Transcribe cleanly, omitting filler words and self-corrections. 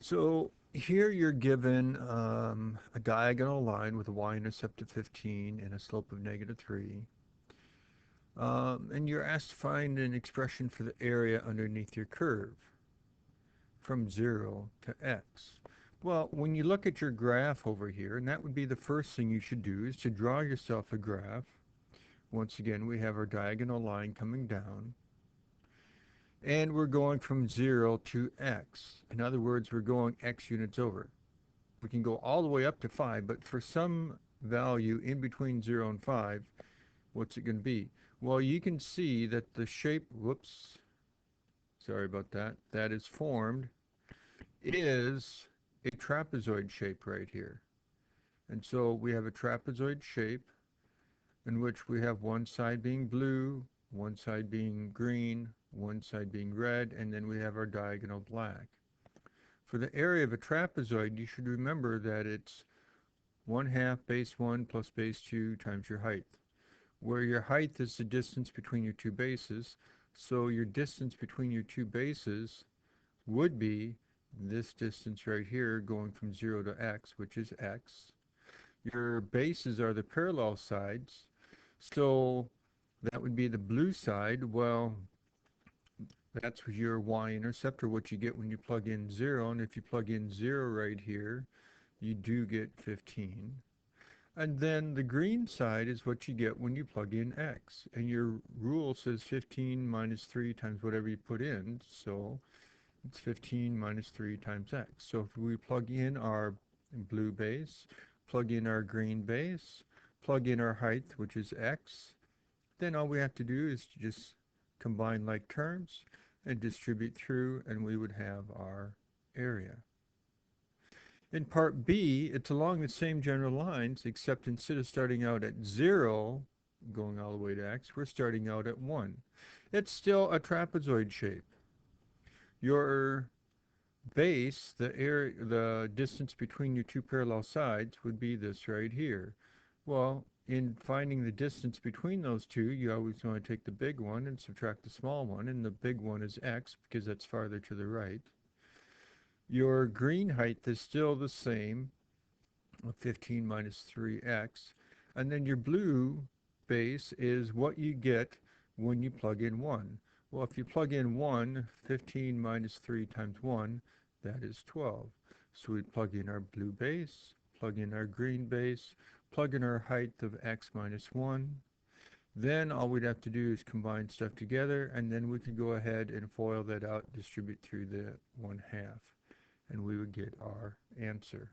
So here you're given a diagonal line with a y-intercept of 15 and a slope of -3. And you're asked to find an expression for the area underneath your curve from 0 to x. Well, when you look at your graph over here, and that would be the first thing you should do, is to draw yourself a graph. Once again, we have our diagonal line coming down. And we're going from 0 to x. In other words, we're going x units over. We can go all the way up to 5, but for some value in between 0 and 5, what's it going to be? Well, you can see that the shape, whoops, sorry about that, that is formed is a trapezoid shape right here. And so we have a trapezoid shape in which we have one side being blue, one side being green, one side being red, and then we have our diagonal black. For the area of a trapezoid, you should remember that it's 1/2 base 1 plus base 2 times your height, where your height is the distance between your two bases. So your distance between your two bases would be this distance right here going from 0 to x, which is x. Your bases are the parallel sides, so that would be the blue side. Well, that's your y-intercept, or what you get when you plug in 0. And if you plug in 0 right here, you do get 15. And then the green side is what you get when you plug in x. And your rule says 15 minus 3 times whatever you put in. So it's 15 minus 3 times x. So if we plug in our blue base, plug in our green base, plug in our height, which is x, then all we have to do is to just combine like terms and distribute through, and we would have our area. In part B, it's along the same general lines, except instead of starting out at 0, going all the way to x, we're starting out at 1. It's still a trapezoid shape. Your base, the distance between your two parallel sides, would be this right here. Well, in finding the distance between those two, you always want to take the big one and subtract the small one, and the big one is x because that's farther to the right. Your green height is still the same, 15 minus 3x, and then your blue base is what you get when you plug in 1. Well, if you plug in 1, 15 minus 3 times 1, that is 12. So we plug in our blue base, plug in our green base, plug in our height of x minus 1. Then all we'd have to do is combine stuff together, and then we could go ahead and FOIL that out, distribute through the 1/2, and we would get our answer.